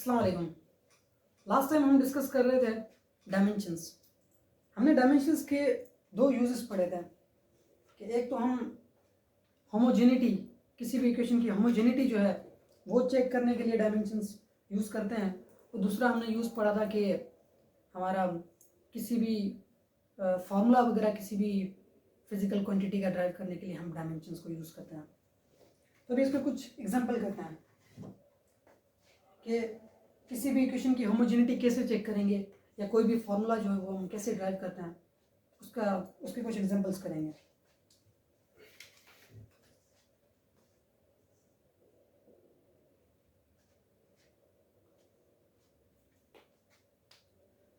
अस्सलाम वालेकुम। Last time हम डिस्कस कर रहे थे डायमेंशंस। हमने डायमेंशंस के दो यूजेस पढ़े थे कि एक तो हम होमोजेनिटी, किसी भी इक्वेशन की होमोजेनिटी जो है वो चेक करने के लिए डायमेंशंस यूज़ करते हैं, और दूसरा हमने यूज़ पढ़ा था कि हमारा किसी भी फार्मूला वगैरह किसी भी फिजिकल क्वांटिटी का ड्राइव करने के लिए हम डायमेंशंस को यूज़ करते हैं। तो अभी इसका कुछ एग्जांपल करते हैं कि किसी भी इक्वेशन की होमोजेनिटी कैसे चेक करेंगे, या कोई भी फार्मूला जो है वो हम कैसे ड्राइव करते हैं, उसके कुछ एग्जांपल्स करेंगे।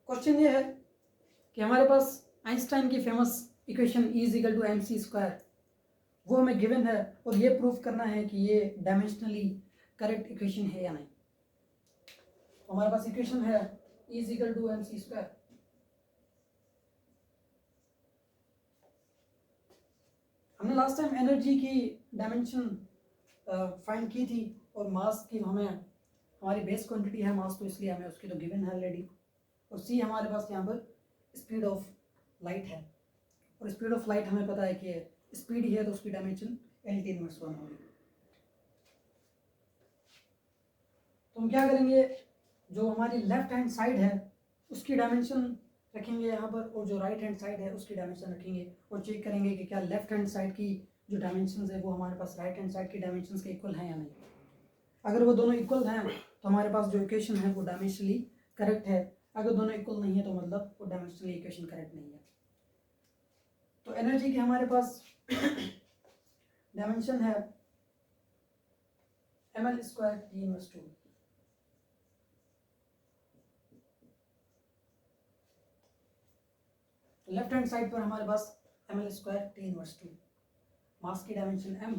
क्वेश्चन ये है कि हमारे पास आइंस्टाइन की famous equation E is equal to mc², वो हमें गिवन है और ये प्रूफ करना है कि ये डायमेंशनली करेक्ट इक्वेशन है या नहीं। हमारे पास इक्वेशन है E is equal to mc²। हमने लास्ट टाइम एनर्जी की डायमेंशन फाइंड की थी, और मास की हमें हमारी बेस क्वांटिटी है मास, तो इसलिए हमें उसकी तो गिवन है ऑलरेडी। और सी हमारे पास यहाँ पर स्पीड ऑफ लाइट है, और स्पीड ऑफ लाइट हमें पता है कि स्पीड ही है तो उसकी डायमेंशन L/1 होगी। तो हम क्या करेंगे, जो हमारी लेफ्ट हैंड साइड है उसकी डायमेंशन रखेंगे यहाँ पर, और जो राइट हैंड साइड है उसकी डायमेंशन रखेंगे, और चेक करेंगे कि क्या लेफ्ट हैंड साइड की जो डायमेंशन है वो हमारे पास राइट हैंड साइड की डायमेंशन के इक्वल हैं या नहीं। अगर वो दोनों इक्वल हैं तो हमारे पास जो इक्वेशन है वो डायमेंशनली करेक्ट है। अगर दोनों इक्वल नहीं है तो मतलब वो डायमेंशनली इक्वेशन करेक्ट नहीं है। तो एनर्जी की हमारे पास डायमेंशन है ml² T−2। Left hand side पर हमारे पास ml² T−2, मास की डायमेंशन m,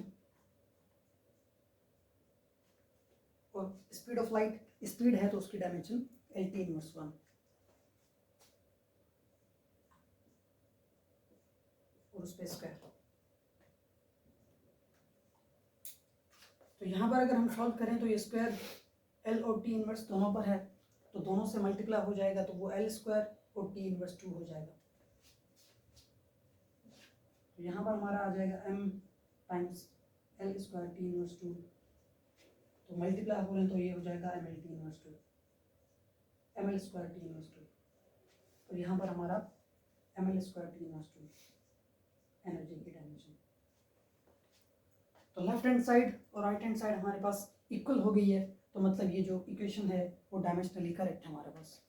और स्पीड ऑफ लाइट स्पीड है तो उसकी डायमेंशन L/1 और उस पे स्क्वायर। तो यहाँ पर अगर हम सॉल्व करें तो ये स्क्वायर L और T−1 दोनों पर है, तो दोनों से मल्टीप्लाई हो जाएगा, तो वो L² और T−2 हो जाएगा। तो यहाँ पर हमारा आ जाएगा m टाइम्स L² T−2, तो मल्टीप्लाई हो रहे हैं तो ये हो जाएगा ml² T−2। तो यहाँ पर हमारा ml² T−2 एनर्जी की डायमेंशन। तो लेफ्ट हैंड साइड और राइट हैंड साइड हमारे पास इक्वल हो गई है, तो मतलब ये जो इक्वेशन है वो डायमेंशनली करेक्ट है हमारे पास।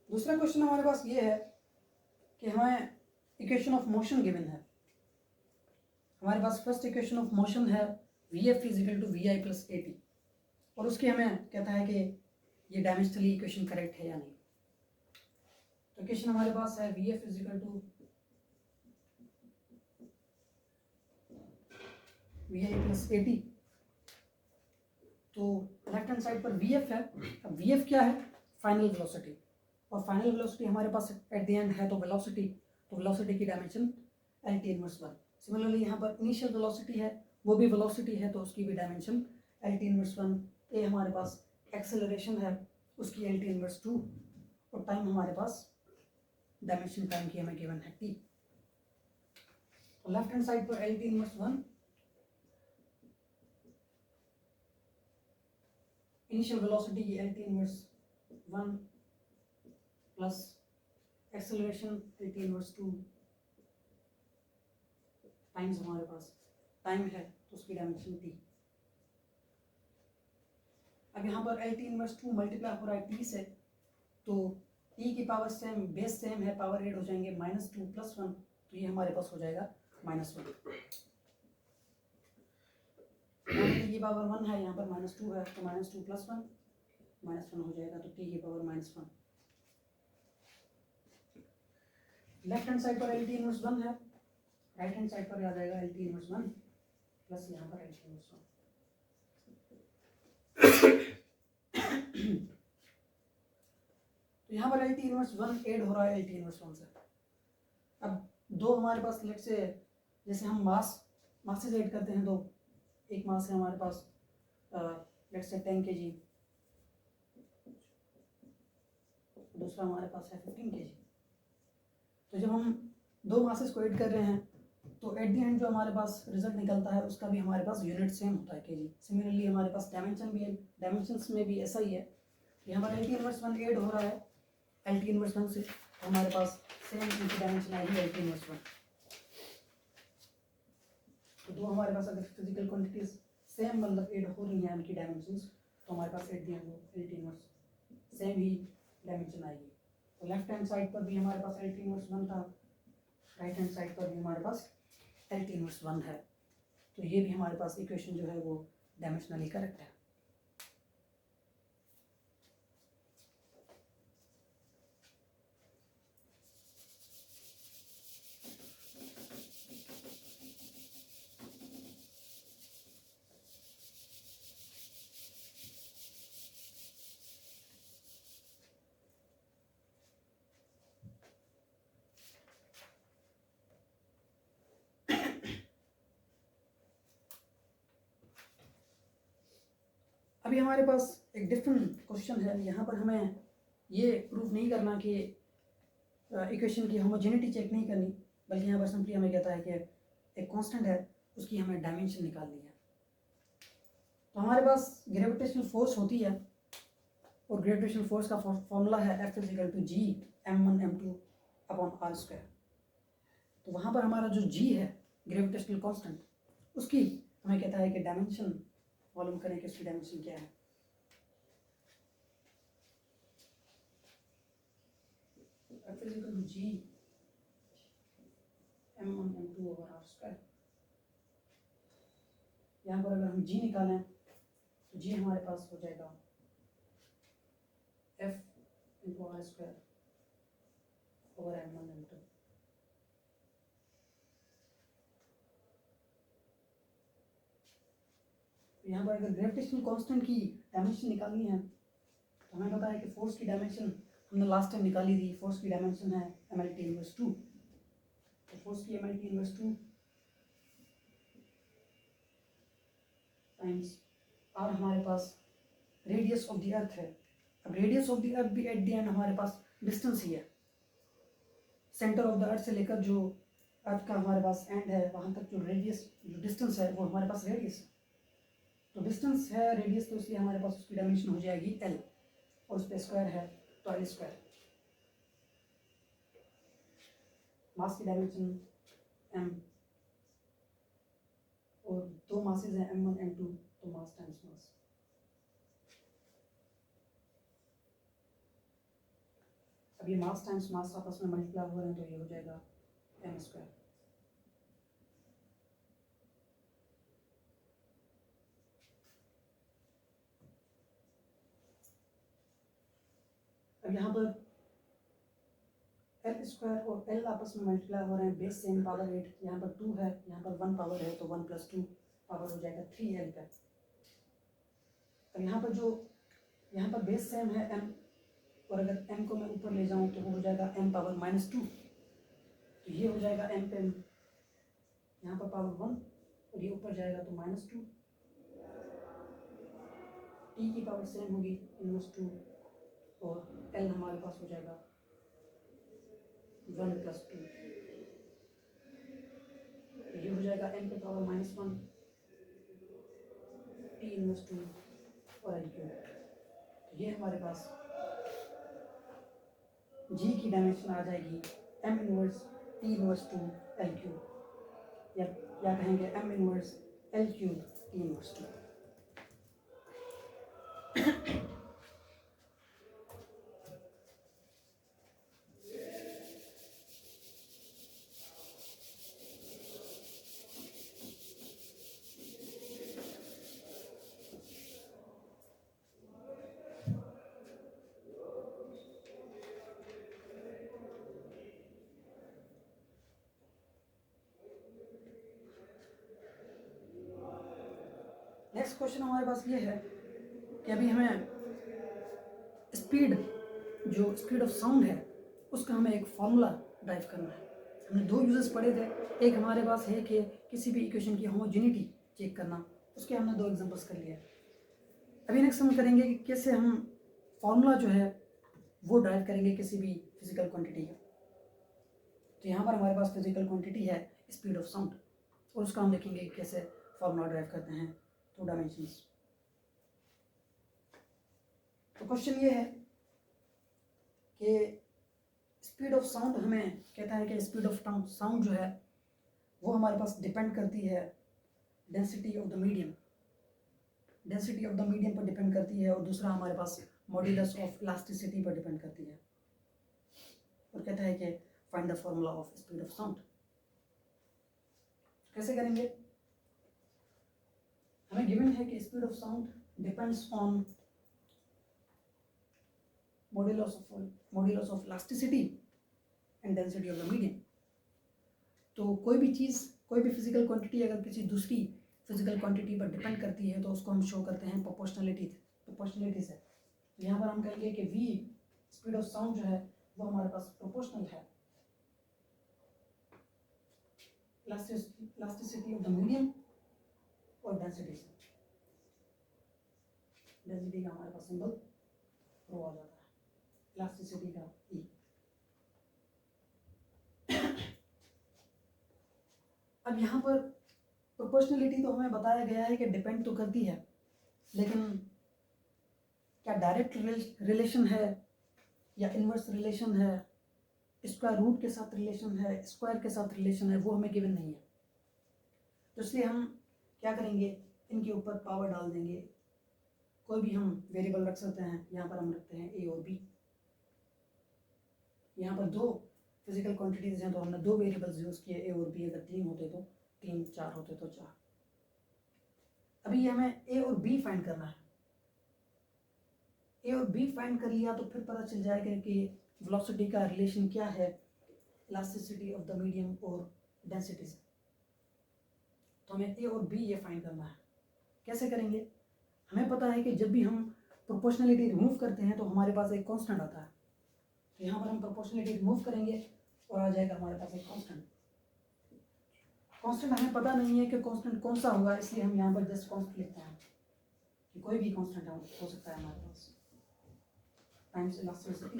दूसरा क्वेश्चन हमारे पास ये है कि हमें इक्वेशन ऑफ मोशन गिवन है। हमारे पास फर्स्ट इक्वेशन ऑफ मोशन है Vf is equal to Vi plus AT, और उसकी हमें कहता है कि ये डायमेंशनली इक्वेशन करेक्ट है या नहीं। तो इक्वेशन हमारे पास है Vf is equal to Vi plus AT। तो लेफ्ट हैंड साइड पर Vf है। अब Vf क्या है, फाइनल वेलोसिटी, और फाइनल वेलोसिटी हमारे पास एट द एंड है तो वेलोसिटी, तो वेलोसिटी की डायमेंशन L/1। सिमिलरली यहाँ पर इनिशियल वेलोसिटी है, वो भी वेलोसिटी है तो उसकी भी डायमेंशन L/1। ए हमारे पास एक्सेलरेशन है, उसकी L/2, और टाइम हमारे पास डायमेंशन टाइम की हमें गिवन है t। तो लेफ्ट हैंड साइड पर L/1 इनिशियल वेलोसिटी की L/1 plus acceleration L/2 times हमारे पास टाइम है तो उसकी डायमेंशन t। अब यहाँ पर L/2 मल्टीप्लाई हो रहा है t से, तो t की पावर सेम, बेस सेम है, पावर ऐड हो जाएंगे -2 + 1, तो ये हमारे पास हो जाएगा -1। यहाँ t की पावर 1 है, यहाँ पर -2 है, तो -2 + 1 -1 हो जाएगा, तो t की पावर -1। लेफ्ट हैंड साइड पर L/1 है, राइट हैंड साइड पर आ जाएगा L/1 प्लस यहाँ पर LT इनवर्स 1। तो यहाँ पर LT इनवर्स 1 ऐड हो रहा है LT इनवर्स 1 से। अब दो हमारे पास लेट से, जैसे हम मासेस ऐड करते हैं, तो एक मास है हमारे पास लेट से 10 kg, दूसरा हमारे पास है 15 kg। तो जब हम दो मासेस को ऐड कर रहे हैं तो एट दी एंड जो हमारे पास रिजल्ट निकलता है उसका भी हमारे पास यूनिट सेम होता है kg। सिमिलरली हमारे पास डायमेंशंस में भी ऐसा ही है। यहाँ पर LT इनवर्स 1 ऐड हो रहा है LT इनवर्स 1 से, तो हमारे पास सेम इनकी डायमेंशन आएगी LT इनवर्स 1। तो दो हमारे पास अगर फिजिकल क्वांटिटीज सेम मतलब ऐड हो रही हैं उनकी डायमेंशंस, तो हमारे पास at the end LT inverse same ही डायमेंशन आएगी। तो लेफ्ट हैंड साइड पर भी हमारे पास LT इनवर्स 1 था, राइट हैंड साइड पर भी हमारे पास LT इनवर्स 1 है। तो ये भी हमारे पास इक्वेशन जो है वो डायमेंशनली करेक्ट है। अभी हमारे पास एक डिफरेंट क्वेश्चन है। यहाँ पर हमें ये प्रूव नहीं करना कि इक्वेशन की होमोजेनिटी चेक नहीं करनी, बल्कि यहाँ पर सिंपली हमें कहता है कि एक कांस्टेंट है उसकी हमें डायमेंशन निकालनी है। तो हमारे पास ग्रेविटेशनल फोर्स होती है और ग्रेविटेशनल फोर्स का फॉर्मूला है F=G m1m2/r²। तो वहाँ पर हमारा जो G है ग्रेविटेशनल कांस्टेंट, उसकी हमें कहता है कि डायमेंशन मालूम करें कि उसकी डायमेंशन क्या है। F=G m1m2/r²। यहाँ पर अगर हम G निकालें तो G हमारे पास हो जाएगा F×r²/m1m2। यहाँ पर अगर ग्रेविटेशनल कांस्टेंट की डायमेंशन निकालनी है तो हमें पता है कि फोर्स की डायमेंशन हमने लास्ट टाइम निकाली थी। फोर्स की डायमेंशन है mLT इनवर्स 2। तो फोर्स की mLT इनवर्स 2 टाइम्स r हमारे पास रेडियस ऑफ द अर्थ है। अब रेडियस ऑफ द अर्थ भी एट द एंड हमारे पास डिस्टेंस ही है। सेंटर ऑफ द अर्थ से लेकर जो अर्थ का हमारे पास एंड है वहाँ तक जो रेडियस, जो डिस्टेंस है, वो हमारे पास रेडियस है। तो डिस्टेंस है रेडियस, तो इसलिए हमारे पास उसकी डायमेंशन हो जाएगी L, और उस पर स्क्वायर है तो L²। मास की डायमेंशन m, और दो मासेस हैं m1 m2, तो मास टाइम्स मास। अब ये मास टाइम्स मास आपस में मल्टीप्लाई हो रहे हैं, तो ये हो जाएगा m²। अब यहाँ पर L² और L आपस में मल्टीप्लाई हो रहे हैं, बेस सेम पावर 8, यहाँ पर 2 है, यहाँ पर 1 पावर है, तो 1 + 2 पावर हो जाएगा 3L का। अब यहाँ पर बेस सेम है m, और अगर m को मैं ऊपर ले जाऊँ तो वो हो जाएगा m⁻²। तो ये हो जाएगा m पे यहाँ पर पावर 1, और ये ऊपर जाएगा तो -2। t की पावर सेम होगी इनवर्स 2, और L हमारे पास हो जाएगा 1 + 2। तो ये हो जाएगा m पे पावर -1, t इनवर्स 2 और L²। तो ये हमारे पास G की डायमेंशन आ जाएगी m inverse t inverse 2 L³, या कहेंगे m inverse L³ t inverse 2। Next question हमारे पास ये है कि अभी हमें स्पीड ऑफ साउंड है उसका हमें एक फॉर्मूला ड्राइव करना है। हमने दो यूजेस पढ़े थे, एक हमारे पास है कि किसी भी इक्वेशन की होमोजेनिटी चेक करना, उसके हमने दो एग्जांपल्स कर लिए। अभी नेक्स्ट हम करेंगे कि कैसे हम फॉर्मूला जो है वो ड्राइव करेंगे किसी भी फिजिकल क्वांटिटी का। तो यहाँ पर हमारे पास फिजिकल क्वांटिटी है स्पीड ऑफ साउंड, और उसका हम देखेंगे कैसे फॉर्मूला ड्राइव करते हैं टू डायमेंशंस। तो क्वेश्चन ये है कि स्पीड ऑफ साउंड हमें कहता है कि स्पीड ऑफ साउंड जो है वो हमारे पास डिपेंड करती है density of the medium, density of the medium पर डिपेंड करती है, और दूसरा हमारे पास मॉड्यूलस ऑफ इलास्टिसिटी पर डिपेंड करती है। और कहता है कि find the formula of speed of sound. कैसे करेंगे? हमें गिवन है कि speed of sound depends on modulus of elasticity and density of the medium. तो कोई भी चीज़, कोई भी फिजिकल क्वांटिटी अगर किसी दूसरी फिजिकल क्वांटिटी पर डिपेंड करती है तो उसको हम शो करते हैं प्रोपोर्शनलिटी से। तो यहाँ पर हम कहेंगे कि v स्पीड ऑफ साउंड जो है वो हमारे पास प्रोपोर्शनल है इलास्टिसिटी ऑफ द मीडियम और डेंसिटी से। डेंसिटी का हमारे पास सिंबल रो आ जाता है, इलास्टिसिटी का ई। अब यहाँ पर प्रोपोर्शनलिटी तो हमें बताया गया है कि डिपेंड तो करती है, लेकिन क्या डायरेक्ट रिलेशन है या इनवर्स रिलेशन है, स्क्वायर रूट के साथ रिलेशन है, स्क्वायर के साथ रिलेशन है, वो हमें गिवन नहीं है। तो इसलिए हम क्या करेंगे, इनके ऊपर पावर डाल देंगे। कोई भी हम वेरिएबल रख सकते हैं, यहाँ पर हम रखते हैं ए और बी। यहाँ पर दो फिजिकल क्वांटिटीज हैं तो हमने दो वेरिएबल्स यूज़ किए, ए और बी। अगर तीन होते तो तीन, चार होते तो चार। अभी हमें ए और बी फाइंड करना है। ए और बी फाइंड कर लिया तो फिर पता चल जाएगा कि वेलोसिटी का रिलेशन क्या है इलास्टिसिटी ऑफ द मीडियम और डेंसिटी से। तो हमें ए और बी ये फाइंड करना है। कैसे करेंगे? हमें पता है कि जब भी हम प्रोपोर्शनलिटी रिमूव करते हैं तो हमारे पास एक कांस्टेंट आता है। तो यहाँ पर हम प्रोपोर्शनलिटी रिमूव करेंगे और आ जाएगा हमारे पास एक कांस्टेंट। कांस्टेंट हमें पता नहीं है कि कांस्टेंट कौन सा होगा, इसलिए हम यहाँ पर जस्ट कांस्टेंट लिखते हैं कि कोई भी कांस्टेंट हो सकता है हमारे पास, टाइम्स इलास्टिसिटी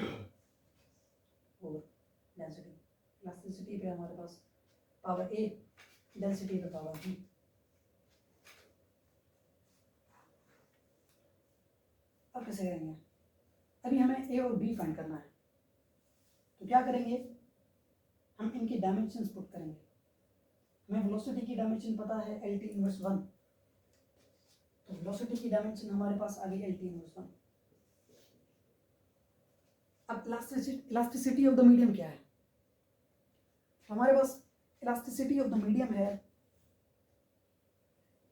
और डेंसिटी। इलास्टिसिटी पे हमारे पास पावर ए, डेंसिटी पे पावर बी। अब कैसे करेंगे? अभी हमें ए और बी फाइंड करना है। तो क्या करेंगे, हम इनकी डायमेंशंस पुट करेंगे। हमें वेलोसिटी की डायमेंशन पता है LT इनवर्स 1, तो वेलोसिटी की डायमेंशन हमारे पास आ गई LT इनवर्स 1। अब इलास्टिसिटी ऑफ द मीडियम क्या है? हमारे पास इलास्टिसिटी ऑफ द मीडियम है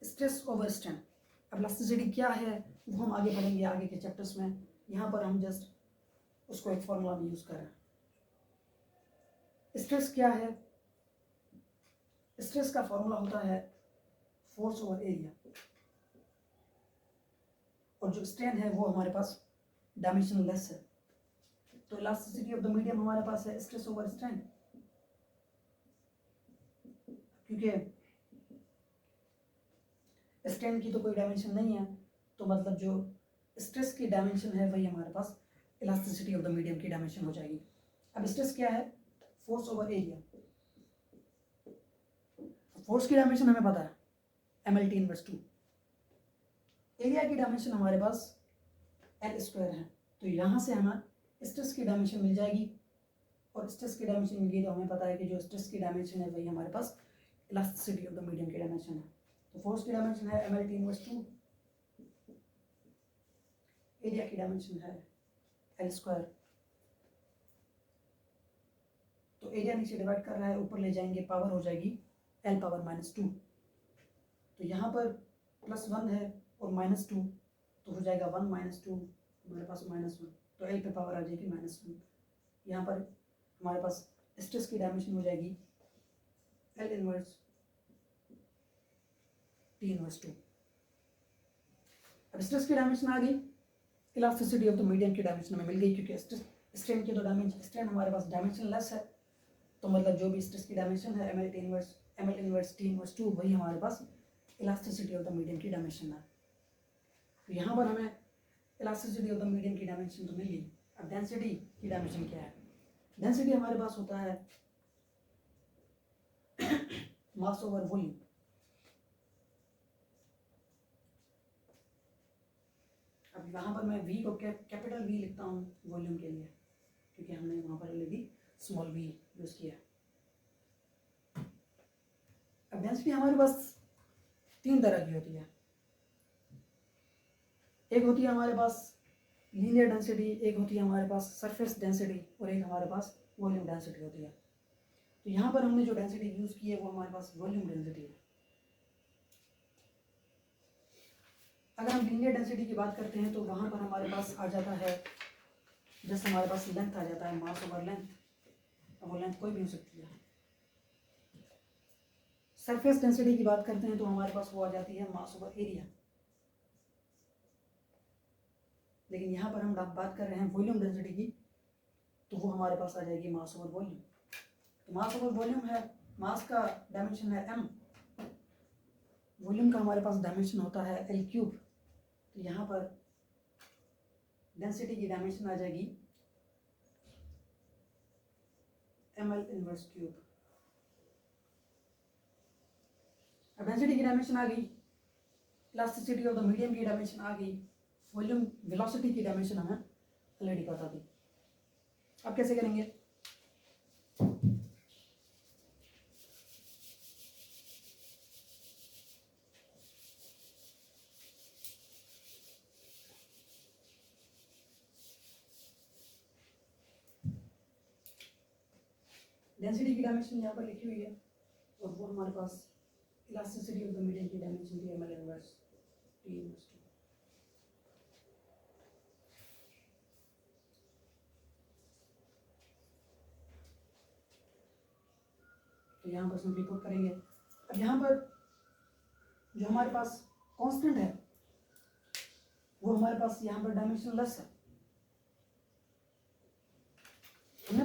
स्ट्रेस ओवर स्ट्रेन। अब इलास्टिसिटी क्या है वो हम आगे पढ़ेंगे आगे के चैप्टर्स में। यहाँ पर हम जस्ट उसको एक फॉर्मूला में यूज़ कर रहे हैं। स्ट्रेस क्या है? स्ट्रेस का फॉर्मूला होता है फोर्स ओवर एरिया, और जो स्ट्रेन है वो हमारे पास डायमेंशनलेस है। तो इलास्टिसिटी ऑफ द मीडियम हमारे पास है स्ट्रेस ओवर स्ट्रेन, क्योंकि स्ट्रेन की तो कोई डायमेंशन नहीं है, तो मतलब जो स्ट्रेस की डायमेंशन है वही हमारे पास इलास्टिसिटी ऑफ द मीडियम की डायमेंशन हो जाएगी। अब स्ट्रेस क्या है? Force over area. फोर्स की डायमेंशन हमें पता है MLT इनवर्स 2। एरिया की डायमेंशन हमारे पास L स्क्वायर है। तो यहाँ से हमें स्ट्रेस की डायमेंशन मिल जाएगी, और स्ट्रेस की डायमेंशन मिल गई तो हमें पता है कि जो स्ट्रेस की डायमेंशन है वही हमारे पास इलास्टिसिटी ऑफ द मीडियम की डायमेंशन है। तो फोर्स की डायमेंशन है MLT इनवर्स 2, एरिया की डायमेंशन है L स्क्वायर। तो एरिया नीचे डिवाइड कर रहा है, ऊपर ले जाएंगे पावर हो जाएगी L पावर -2। तो यहाँ पर +1 है और -2, तो हो जाएगा 1 - 2, हमारे पास -1, तो L पे पावर आ जाएगी -1। यहाँ पर हमारे पास स्ट्रेस की डायमेंशन हो जाएगी L इनवर्स T इनवर्स 2। अब स्ट्रेस की डायमेंशन आ गई, इलास्टिसिटी ऑफ द मीडियम की डायमेंशन हमें मिल गई, क्योंकि स्ट्रेन की तो डायमेंशन, स्ट्रेन हमारे पास डायमेंशन लेस है, तो मतलब जो भी स्ट्रेस की डायमेंशन है ML इनवर्स T इनवर्स 2 वही हमारे पास इलास्टिसिटी ऑफ द मीडियम की डायमेंशन है। तो यहाँ पर हमें इलास्टिसिटी ऑफ द मीडियम की डायमेंशन तो मिल गई। अब डेंसिटी की डायमेंशन क्या है? डेंसिटी हमारे पास होता है मास ओवर वॉल्यूम। अब यहाँ पर मैं V को कैपिटल V लिखता हूँ वॉल्यूम के लिए, क्योंकि हमने वहाँ पर ऑलरेडी स्मॉल v यूज़ किया। अब डेंसिटी हमारे पास तीन तरह की होती है। एक होती है हमारे पास लीनियर डेंसिटी, एक होती है हमारे पास सरफेस डेंसिटी, और एक हमारे पास वॉल्यूम डेंसिटी होती है। तो यहाँ पर हमने जो डेंसिटी यूज़ की है वो हमारे पास वॉल्यूम डेंसिटी है। अगर हम लीनियर डेंसिटी की बात करते हैं तो वहाँ पर हमारे पास आ जाता है, जैसे हमारे पास लेंथ आ जाता है मास ओवर लेंथ, अब वो लेंथ कोई भी हो सकती है। सरफेस डेंसिटी की बात करते हैं तो हमारे पास वो आ जाती है मास ओवर एरिया। लेकिन यहाँ पर हम बात कर रहे हैं वॉल्यूम डेंसिटी की, तो वो हमारे पास आ जाएगी मास ओवर वॉल्यूम। तो मास ओवर वॉल्यूम है, मास का डायमेंशन है m, वॉल्यूम का हमारे पास डायमेंशन होता है L3। तो यहाँ पर डेंसिटी की डायमेंशन आ जाएगी ml इनवर्स क्यूब। अब डेंसिटी की डायमेंशन आ गई, इलास्टिसिटी ऑफ द मीडियम की डायमेंशन आ गई, वॉल्यूम वेलोसिटी की डायमेंशन हमें ऑलरेडी पता थी। अब कैसे करेंगे? डेंसिटी की डायमेंशन यहाँ पर लिखी हुई है, और वो हमारे पास इलास्टिसिटी ऑफ द मीडियम की डायमेंशन थी ml इनवर्स T इनवर्स 2। तो यहाँ पर सिंपली पुट करेंगे। अब यहाँ पर जो हमारे पास कांस्टेंट है वो हमारे पास यहाँ पर डायमेंशन लेस है। हमने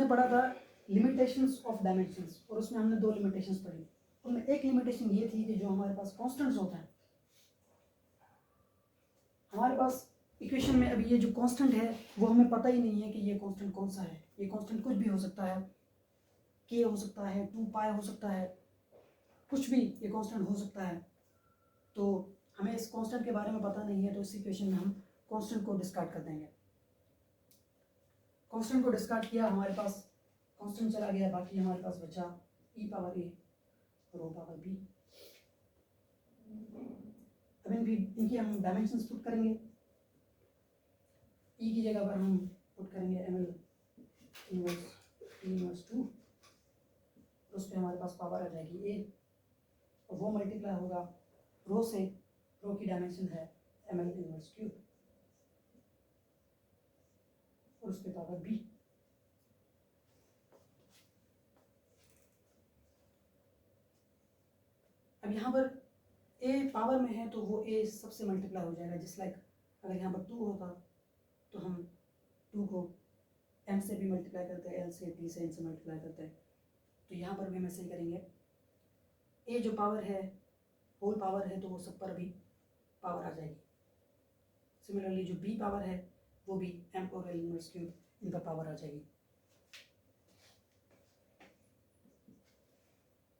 पढ़ा था लिमिटेशंस ऑफ डायमेंशंस, और उसमें हमने दो लिमिटेशंस पढ़ी। उनमें एक लिमिटेशन ये थी कि जो हमारे पास कांस्टेंट्स होते हैं, हमारे पास इक्वेशन में अभी ये जो कांस्टेंट है वो हमें पता ही नहीं है कि ये कांस्टेंट कौन सा है। ये कांस्टेंट कुछ भी हो सकता है, k हो सकता है, 2 पाई हो सकता है, कुछ भी ये कांस्टेंट हो सकता है। तो हमें इस कांस्टेंट के बारे में पता नहीं है, तो इस इक्वेशन में हम कांस्टेंट को डिस्कार्ड कर देंगे। कांस्टेंट को डिस्कार्ड किया, हमारे पास कांस्टेंट चला गया, बाकी हमारे पास बचा e power a rho power b। अब इनकी हम डायमेंशंस पुट करेंगे। e की जगह पर हम पुट करेंगे ml इनवर्स T इनवर्स 2, उस पर हमारे पास पावर आ जाएगी a, और वो मल्टीप्लाई होगा रो से, रो की डायमेंशन है ml इनवर्स क्यूब, और उस पर पावर b। अब यहाँ पर a पावर में है तो वो a सबसे मल्टीप्लाई हो जाएगा। जिस लाइक अगर यहाँ पर 2 होता तो हम 2 को m से भी मल्टीप्लाई करते हैं, l से, t से, n से मल्टीप्लाई करते हैं। तो यहाँ पर भी हम ऐसे ही करेंगे। a जो पावर है, होल पावर है, तो वो सब पर भी पावर आ जाएगी। सिमिलरली जो b पावर है वो भी m और l इनवर्स क्यूब इन पर पावर आ जाएगी।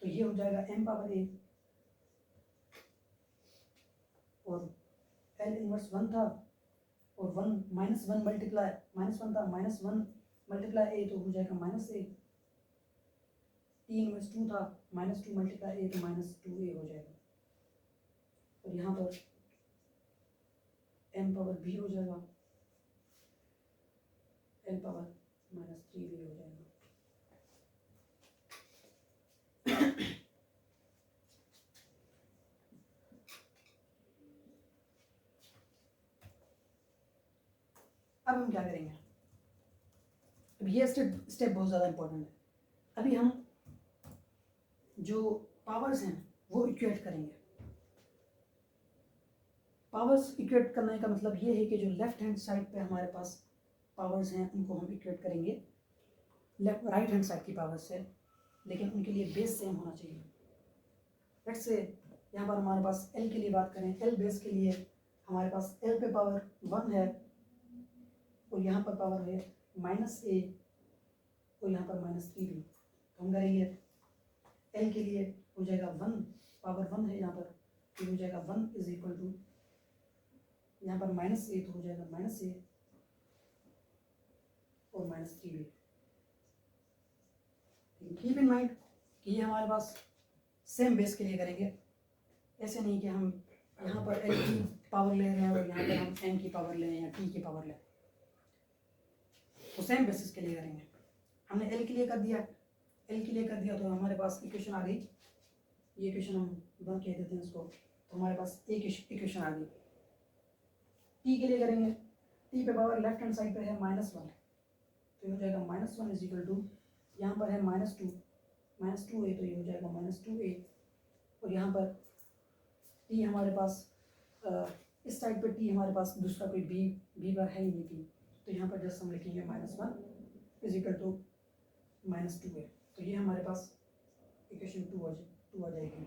तो ये हो जाएगा m पावर a, और l इनवर्स 1 था, और 1 माइनस 1 मल्टीप्लाई माइनस 1 था, माइनस 1 मल्टीप्लाई a तो हो जाएगा माइनस a। t इनवर्स 2 था, माइनस 2 मल्टीप्लाई a तो माइनस 2a हो जाएगा। और यहाँ पर m पावर b हो जाएगा, l पावर माइनस 3b हो जाएगा। अब हम क्या करेंगे? अब ये स्टेप बहुत ज़्यादा इंपॉर्टेंट है। अभी हम जो पावर्स हैं वो इक्वेट करेंगे। पावर्स इक्वेट करने का मतलब ये है कि जो लेफ्ट हैंड साइड पे हमारे पास पावर्स हैं उनको हम इक्वेट करेंगे लेफ्ट राइट हैंड साइड की पावर से, लेकिन उनके लिए बेस सेम होना चाहिए। लेट्स से यहाँ पर हमारे पास एल के लिए बात करें, एल बेस के लिए हमारे पास एल पे पावर 1 है और यहाँ पर पावर है -a और यहाँ पर -3b। तो हम करेंगे एल के लिए हो जाएगा 1 पावर 1 है यहाँ पर, तो हो जाएगा 1 इज इक्वल टू यहाँ पर -a तो हो जाएगा -a और -3b। कीप इन माइंड कि ये हमारे पास सेम बेस के लिए करेंगे, ऐसे नहीं कि हम यहाँ पर एल की पावर ले रहे हैं और यहाँ पर हम एन की पावर लें या टी की पावर लें, तो सेम बेसिस के लिए करेंगे। हमने एल के लिए कर दिया, एल के लिए कर दिया तो हमारे पास इक्वेशन आ गई, ये इक्वेशन हम 1 कह देते हैं इसको, तो हमारे पास एक इक्वेशन आ गई। टी के लिए करेंगे, टी पे पावर लेफ्ट हैंड साइड पे है -1, तो ये हो जाएगा -1 इज इक्वल टू यहाँ पर है -2a, तो ये हो जाएगा -2a और यहाँ पर टी हमारे पास इस साइड पर टी हमारे पास दूसरा कोई बी बार है ही नहीं टी, तो यहाँ पर जस्ट हम लिखेंगे -1 इज इक्वल टू -2a, तो ये हमारे पास इक्वेशन 2 आ जाएगी।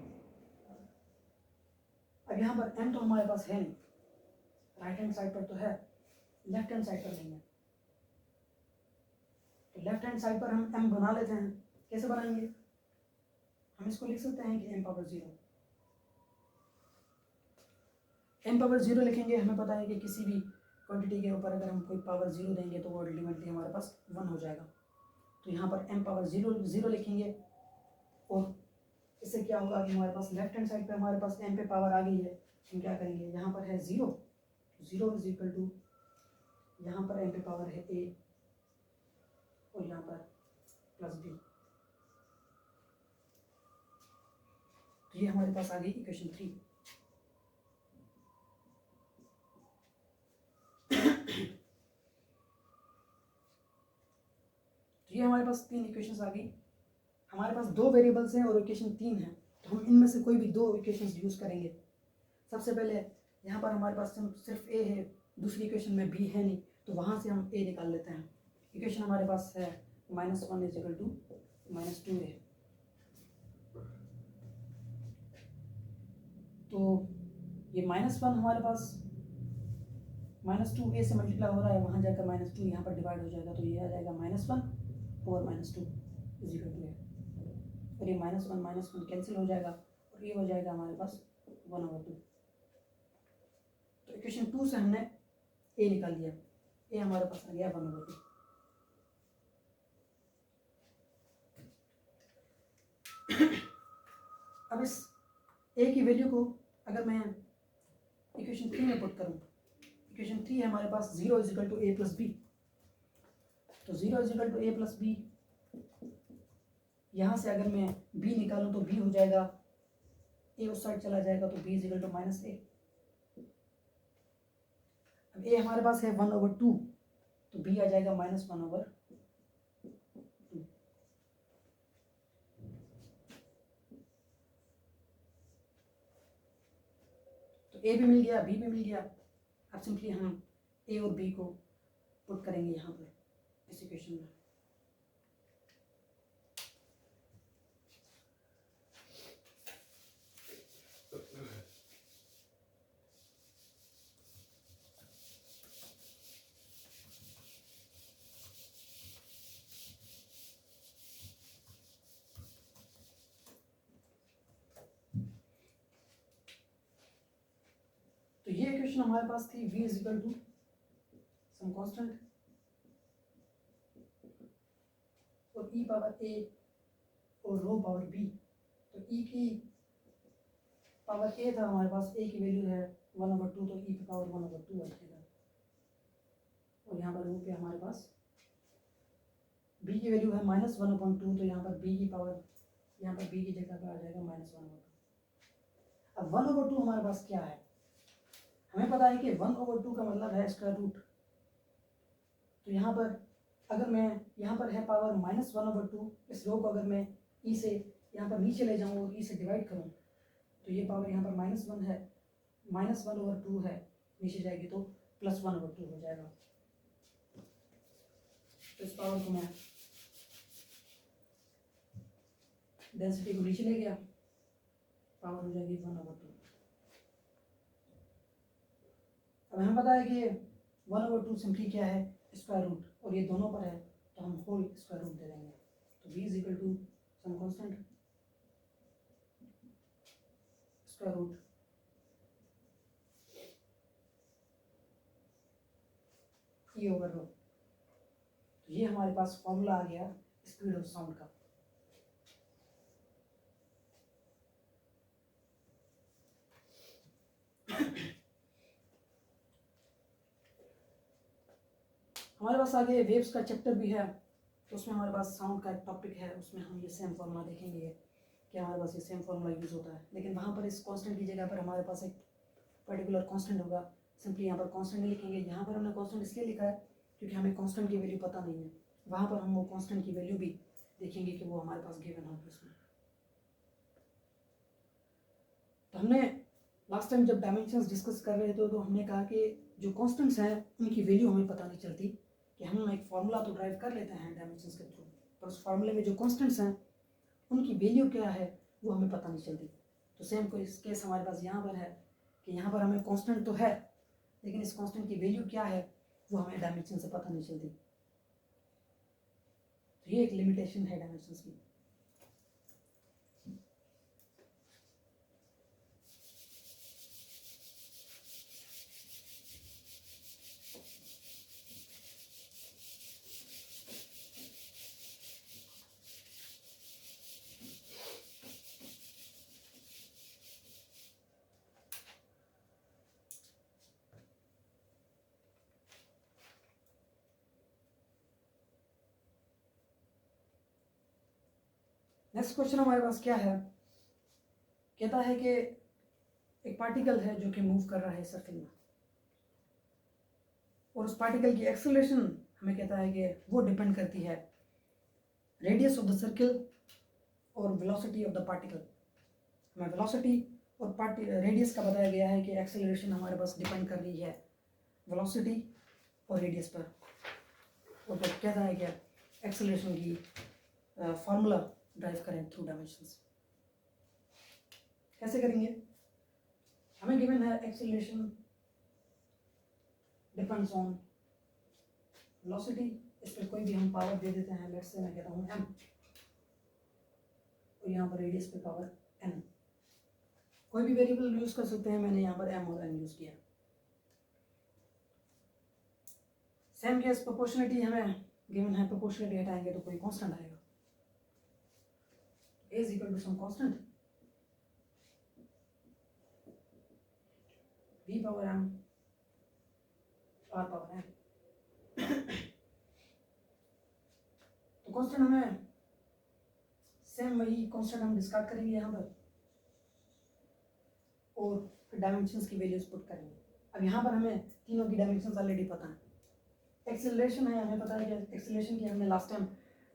अब यहाँ पर m तो हमारे पास है नहीं, राइट हैंड साइड पर तो है, लेफ्ट हैंड साइड पर नहीं है, तो लेफ्ट हैंड साइड पर हम m बना लेते हैं। कैसे बनाएंगे? हम इसको लिख सकते हैं कि m पावर 0, m पावर 0 लिखेंगे। हमें पता है कि किसी भी क्वांटिटी के ऊपर अगर हम कोई पावर 0 देंगे तो वो अल्टीमेटली हमारे पास 1 हो जाएगा, तो यहाँ पर m पावर 0 लिखेंगे और इससे क्या होगा कि हमारे पास लेफ्ट हैंड साइड पे हमारे पास m पे पावर आ गई है, हम क्या करेंगे, यहाँ पर है 0 इज इक्वल टू यहाँ पर m पे पावर है a और यहाँ पर +b, तो ये हमारे पास आ गई इक्वेशन 3। तो ये हमारे पास 3 इक्वेशंस आ गई। हमारे पास 2 वेरिएबल्स हैं और इक्वेशन 3 है, तो हम इनमें से कोई भी 2 इक्वेशंस यूज करेंगे। सबसे पहले यहाँ पर हमारे पास सिर्फ a है, दूसरी इक्वेशन में b है नहीं, तो वहाँ से हम a निकाल लेते हैं। इक्वेशन हमारे पास है -1 इज इक्वल टू -2a, तो ये -1 हमारे पास -2a से मल्टीप्लाई हो रहा है, वहाँ जाकर -2 यहाँ पर डिवाइड हो जाएगा, तो ये आ जाएगा -1 और -2 इज इक्वल टू a, और ये -1 कैंसिल हो जाएगा और ये हो जाएगा हमारे पास 1/2। तो इक्वेशन 2 से हमने a निकाल लिया, a हमारे पास आ गया 1/2। अब इस a की वैल्यू को अगर मैं इक्वेशन 3 में पुट करूँ, इक्वेशन 3 है हमारे पास 0 is equal to a plus b, तो 0 is equal to a plus b, यहाँ से अगर मैं b निकालूँ तो b हो जाएगा, a उस साइड चला जाएगा तो b is equal to -a। अब a हमारे पास है 1/2, तो b आ जाएगा -1/2। तो a भी मिल गया, b भी मिल गया। अब सिंपली हम a और b को पुट करेंगे यहाँ पर इस इक्वेशन में। तो ये इक्वेशन हमारे पास थी v is equal to some constant और e पावर a और रो पावर b, तो e की पावर a था हमारे पास, a की वैल्यू है 1/2, तो e की पावर 1/2 आ जाएगा, और यहाँ पर रो पे हमारे पास b की वैल्यू है -1/2, तो यहाँ पर b की पावर, यहाँ पर b की जगह पर आ जाएगा -1/2। अब 1/2 हमारे पास क्या है, हमें पता है कि 1/2 का मतलब है स्क्वायर रूट, तो यहाँ पर अगर मैं यहाँ पर है पावर -1/2, इस रो को अगर मैं e से यहाँ पर नीचे ले जाऊँ और e से डिवाइड करूँ, तो ये पावर यहाँ पर -1 है, -1/2 है, नीचे जाएगी तो +1/2 हो जाएगा। तो इस पावर को मैं डेंसिटी को नीचे ले गया, पावर हो जाएगी 1/2। अब हमें पता है कि 1/2 सिंपली क्या है, स्क्वायर रूट, और ये दोनों पर है तो हम होल स्क्वायर रूट दे देंगे। तो v is equal to some constant square root e over rho. तो ये हमारे पास फॉर्मूला आ गया स्पीड ऑफ साउंड का। हमारे पास आगे वेव्स का चैप्टर भी है, तो उसमें हमारे पास साउंड का एक टॉपिक है, उसमें हम ये सेम फार्मूला देखेंगे कि हमारे पास ये सेम फार्मूला यूज़ होता है। लेकिन वहाँ पर इस कांस्टेंट की जगह पर हमारे पास एक पर्टिकुलर कांस्टेंट होगा। सिंपली यहाँ पर कांस्टेंट नहीं लिखेंगे, यहाँ पर हमने कांस्टेंट इसलिए लिखा है क्योंकि हमें कांस्टेंट की वैल्यू पता नहीं है। वहाँ पर हम वो कांस्टेंट की वैल्यू भी देखेंगे कि वो हमारे पास गिवन होगी उसमें। तो हमने लास्ट टाइम जब डायमेंशंस डिस्कस कर रहे थे तो हमने कहा कि जो कांस्टेंट्स हैं उनकी वैल्यू हमें पता नहीं चलती, कि हम एक फार्मूला तो ड्राइव कर लेते हैं डायमेंशंस के थ्रू, पर उस फार्मूले में जो कांस्टेंट्स हैं उनकी वैल्यू क्या है वो हमें पता नहीं चलती। तो सेम कोई केस हमारे पास यहाँ पर है कि यहाँ पर हमें कांस्टेंट तो है, लेकिन इस कांस्टेंट की वैल्यू क्या है वो हमें डायमेंशन से पता नहीं चलती। तो ये एक लिमिटेशन है डायमेंशंस की। नेक्स्ट क्वेश्चन हमारे पास क्या है, कहता है कि एक पार्टिकल है जो कि मूव कर रहा है सर्कल में, और उस पार्टिकल की एक्सेलरेशन हमें कहता है कि वो डिपेंड करती है रेडियस ऑफ द सर्कल और वेलोसिटी ऑफ द पार्टिकल। हमें वेलोसिटी और रेडियस का बताया गया है कि एक्सेलरेशन हमारे पास डिपेंड कर रही है वेलोसिटी और रेडियस पर। और तो कहता है कि एक्सेलरेशन की फार्मूला ड्राइव करें थ्रू डायमेंशंस। कैसे करेंगे, हमें गिवन है एक्सेलरेशन डिपेंड्स ऑन वेलोसिटी, इस पर कोई भी हम पावर दे देते हैं, लेट्स से मैं कहता हूँ m, और यहाँ पर रेडियस पे पावर n। कोई भी वेरिएबल यूज कर सकते हैं, मैंने यहाँ पर m और n यूज किया। सेम केस प्रोपोर्शनलिटी हमें गिवन है, प्रोपोर्शनलिटी हटाएंगे तो कोई कांस्टेंट आएगा, a is equal to some constant v power m r power n। तो कांस्टेंट हमें सेम वही कांस्टेंट हम डिस्कार्ड करेंगे यहाँ पर, और फिर डायमेंशंस की वैल्यूज पुट करेंगे। अब यहाँ पर हमें तीनों की डायमेंशंस ऑलरेडी पता है। एक्सेलरेशन है, हमें पता है कि एक्सेलरेशन की हमने लास्ट टाइम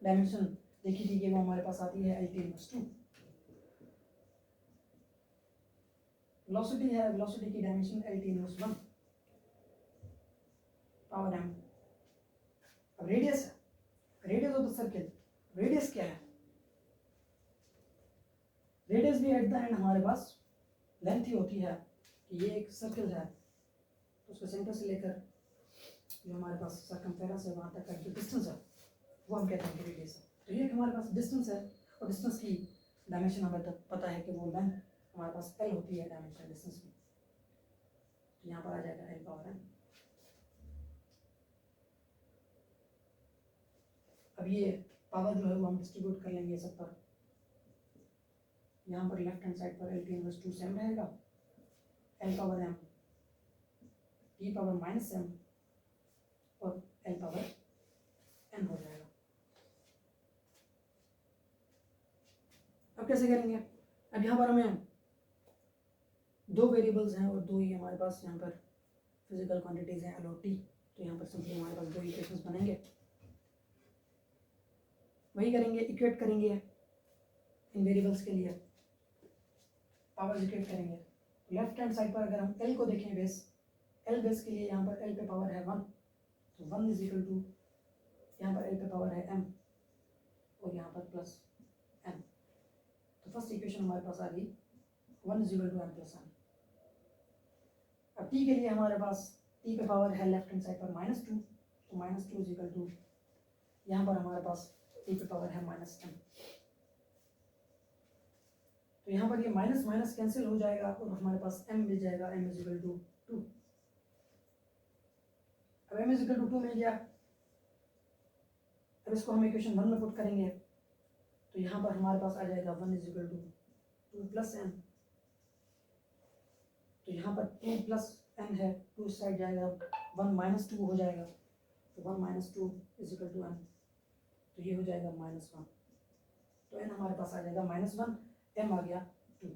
डायमेंशन देखी थी कि वो हमारे पास आती है L/2। वेलोसिटी है, वेलोसिटी की डायमेंशन L/1 पावर m। अब रेडियस है, radius of the circle, radius क्या है, रेडियस भी एट द एंड हमारे पास लेंथ ही होती है कि ये एक सर्कल है तो उसके सेंटर से लेकर जो हमारे पास सर्कमफेरेंस है वहाँ तक का जो डिस्टेंस है वो हम कहते हैं रेडियस है। तो ये हमारे पास डिस्टेंस है, और डिस्टेंस की डायमेंशन हमें तक पता है कि वो लेंथ हमारे पास L होती है डायमेंशन डिस्टेंस की। तो यहाँ पर आ जाएगा L पावर n। अब ये पावर जो है वो हम डिस्ट्रीब्यूट कर लेंगे सब पर। यहाँ पर लेफ्ट हैंड साइड पर L/2 सेम रहेगा, L power m t power -m और L पावर n हो जाएगा। अब कैसे करेंगे, अब यहाँ पर हमें दो वेरिएबल्स हैं और दो ही हमारे पास यहाँ पर फिजिकल क्वांटिटीज हैं L और T। तो यहाँ पर सिंपली हमारे पास दो इक्वेशंस बनेंगे, वही करेंगे, इक्वेट करेंगे इन वेरिएबल्स के लिए, पावर्स इक्वेट करेंगे। लेफ्ट हैंड साइड पर अगर हम एल को देखें बेस, एल बेस के लिए यहाँ पर एल पे पावर है 1, तो 1 इज इक्वल टू यहाँ पर एल पे पावर है m और यहाँ पर प्लस n। तो फर्स्ट इक्वेशन हमारे पास आ गई 1 is equal to m plus n। अब t के लिए हमारे पास t पे पावर है लेफ्ट हैंड साइड पर -2, तो -2 इज इक्वल टू यहाँ पर हमारे पास t पे पावर है -m। तो यहाँ पर ये माइनस माइनस कैंसिल हो जाएगा और हमारे पास m मिल जाएगा, m इज इक्वल टू 2। अब m इज इक्वल टू 2 मिल गया। अब इसको हम इक्वेशन 1 में पुट करेंगे, तो यहाँ पर हमारे पास आ जाएगा 1 is equal to 2 plus m। तो यहाँ पर 2 प्लस n है, 2 इस साइड जाएगा, 1 माइनस 2 हो जाएगा, तो 1 minus 2 is equal to n, तो ये हो जाएगा -1। तो n हमारे पास आ जाएगा -1, m आ गया 2।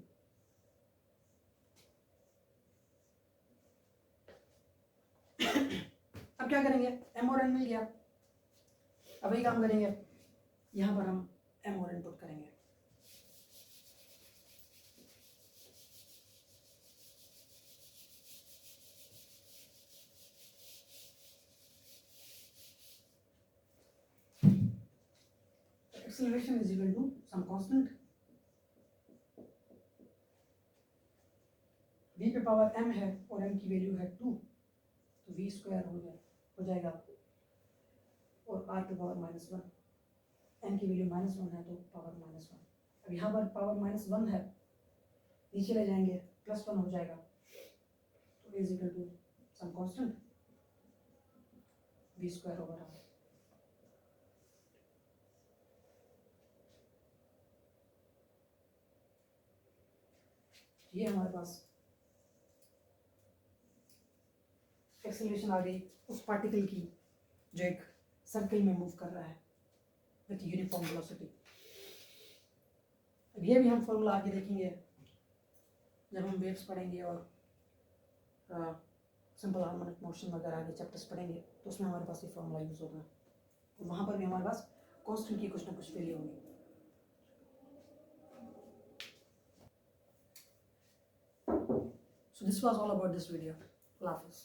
अब क्या करेंगे, m और n मिल गया। अब वही काम करेंगे, यहाँ पर हम m और n पुट करेंगे। Acceleration is equal to some constant v पे पावर m है और m की वैल्यू है 2, तो v स्क्वायर हो जाएगा, और r पे पावर -1, m की वैल्यू -1 है तो पावर -1। अब यहाँ पर पावर -1 है, नीचे ले जाएंगे +1 हो जाएगा, तो is equal to some constant v square over r। ये हमारे पास एक्सेलरेशन आ गई उस पार्टिकल की जो एक सर्कल में मूव कर रहा है विथ यूनिफॉर्म वेलोसिटी। अब ये भी हम फॉर्मूला आगे देखेंगे जब हम वेव्स पढ़ेंगे और सिंपल हार्मोनिक मोशन वगैरह आगे चैप्टर्स पढ़ेंगे, तो उसमें हमारे पास ये फॉर्मूला यूज़ होगा, और वहाँ पर भी हमारे पास कांस्टेंट की कुछ ना कुछ वैल्यू होगी। So this was all about this video. Allah Hafiz.